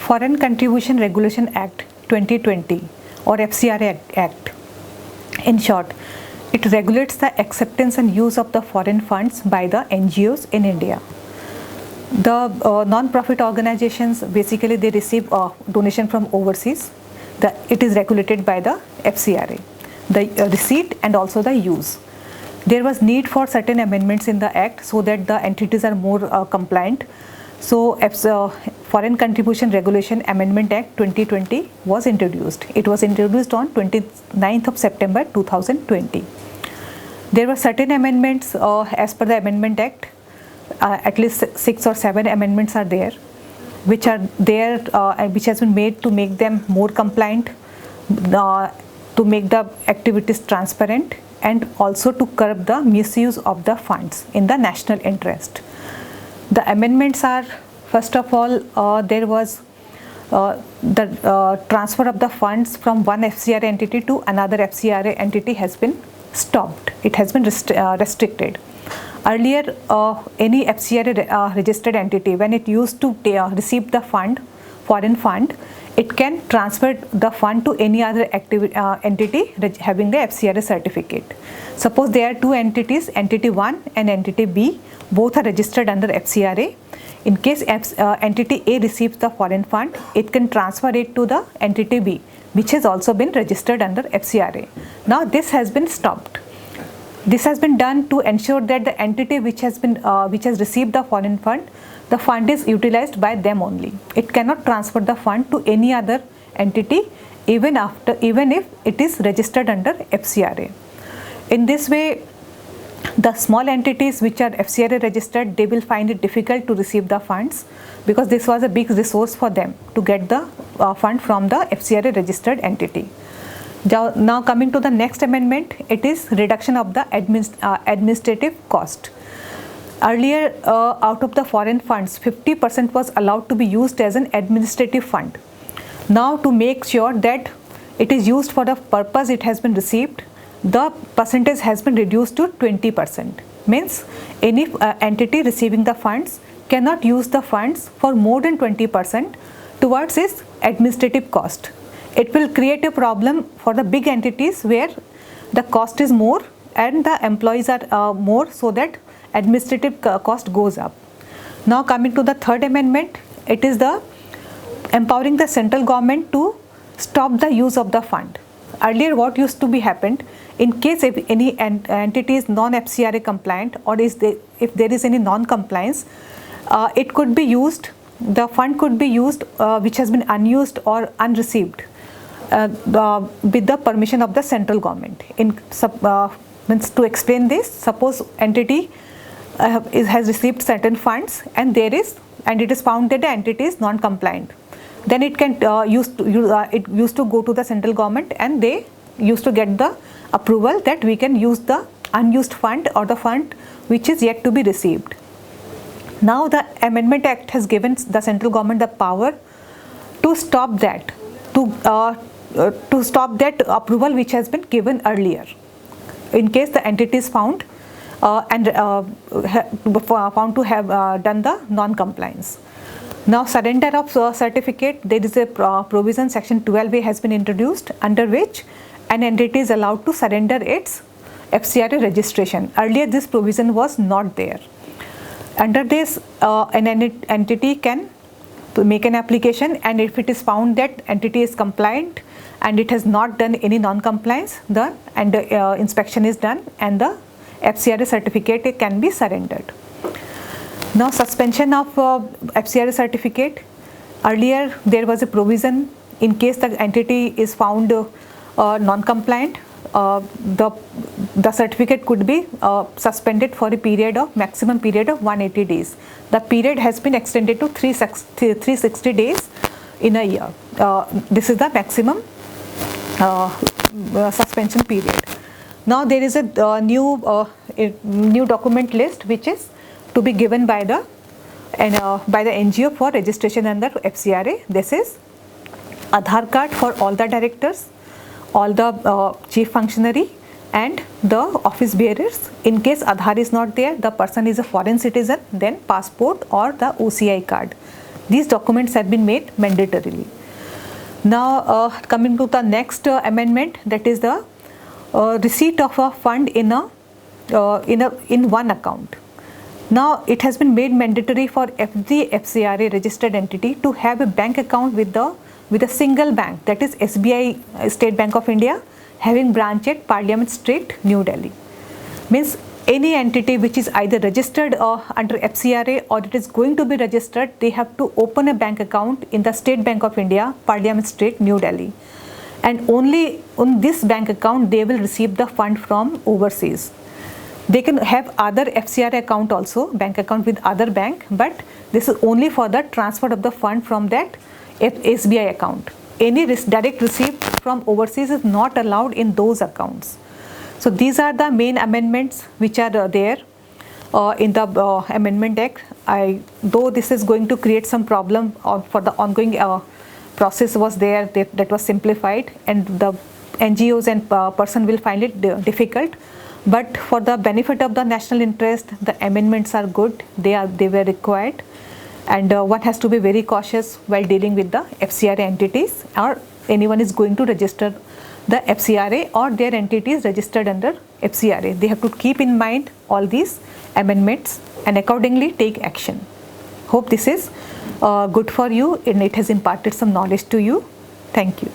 Foreign Contribution Regulation Act 2020 or FCRA Act. In short, it regulates the acceptance and use of the foreign funds by the NGOs in India. The non-profit organizations, basically they receive donation from overseas. It is regulated by the FCRA, the receipt and also the use. There was need for certain amendments in the act so that the entities are more compliant. So Foreign Contribution Regulation Amendment Act 2020 was introduced. It was introduced on 29th of September 2020. There were certain amendments as per the Amendment Act. At least 6 or 7 amendments are there, which has been made to make them more compliant, to make the activities transparent, and also to curb the misuse of the funds in the national interest. The amendments are, first of all, there was the transfer of the funds from one FCRA entity to another FCRA entity has been stopped. It has been restricted. Earlier, any FCRA registered entity, when it used to receive the foreign fund, it can transfer the fund to any other entity having the FCRA certificate. Suppose there are two entities, entity 1 and entity B, both are registered under FCRA. In case entity A receives the foreign fund, it can transfer it to the entity B, which has also been registered under FCRA. Now this has been stopped. This has been done to ensure that the entity which has received the foreign fund, the fund is utilized by them only. It cannot transfer the fund to any other entity even if it is registered under FCRA. In this way, the small entities which are FCRA registered, they will find it difficult to receive the funds because this was a big resource for them to get the fund from the FCRA registered entity. Now coming to the next amendment, it is reduction of the administrative cost. Earlier, out of the foreign funds, 50% was allowed to be used as an administrative fund. Now to make sure that it is used for the purpose it has been received, the percentage has been reduced to 20%. Means any entity receiving the funds cannot use the funds for more than 20% towards its administrative cost. It will create a problem for the big entities where the cost is more and the employees are more, so that administrative cost goes up. Now coming to the third amendment, it is the empowering the central government to stop the use of the fund. Earlier what used to be happened, in case if any entity is non-FCRA compliant or if there is any non-compliance, it could be used, the fund could be used which has been unused or unreceived with the permission of the central government. Means to explain this, suppose entity has received certain funds and it is found that the entity is non-compliant. Then it can it used to go to the central government and they used to get the approval that we can use the unused fund or the fund which is yet to be received. Now the Amendment Act has given the central government the power to stop that, to stop that approval which has been given earlier, in case the entity is found found to have done the non-compliance. Now surrender of certificate, there is a provision, section 12A has been introduced, under which an entity is allowed to surrender its FCRA registration. Earlier this provision was not there. Under this, an entity can make an application, and if it is found that entity is compliant and it has not done any non-compliance, the inspection is done and the FCRA certificate can be surrendered. Now suspension of FCRA certificate. Earlier there was a provision, in case the entity is found non-compliant, the certificate could be suspended for a maximum period of 180 days. The period has been extended to 360 days in a year. This is the maximum suspension period. Now there is a new document list which is to be given by the NGO for registration under FCRA. This is Aadhaar card for all the directors, all the chief functionary and the office bearers. In case Aadhaar is not there, the person is a foreign citizen, then passport or the OCI card. These documents have been made mandatorily. Now coming to the next amendment, that is the receipt of a fund in one account. Now it has been made mandatory for every FCRA registered entity to have a bank account with a single bank, that is SBI, State Bank of India, having branch at Parliament Street, New Delhi. Means any entity which is either registered under FCRA or it is going to be registered, they have to open a bank account in the State Bank of India, Parliament Street, New Delhi. And only on this bank account they will receive the fund from overseas. They can have other FCRA account also, bank account with other bank, but this is only for the transfer of the fund from that SBI account. Any direct receipt from overseas is not allowed in those accounts. So these are the main amendments which are there in the Amendment Act. Though this is going to create some problem for the ongoing process was there, that was simplified, and the NGOs and person will find it difficult. But for the benefit of the national interest, the amendments are good. They were required, and one has to be very cautious while dealing with the FCRA entities, or anyone is going to register the FCRA or their entities registered under FCRA. They have to keep in mind all these amendments and accordingly take action. Hope this is good for you and it has imparted some knowledge to you. Thank you.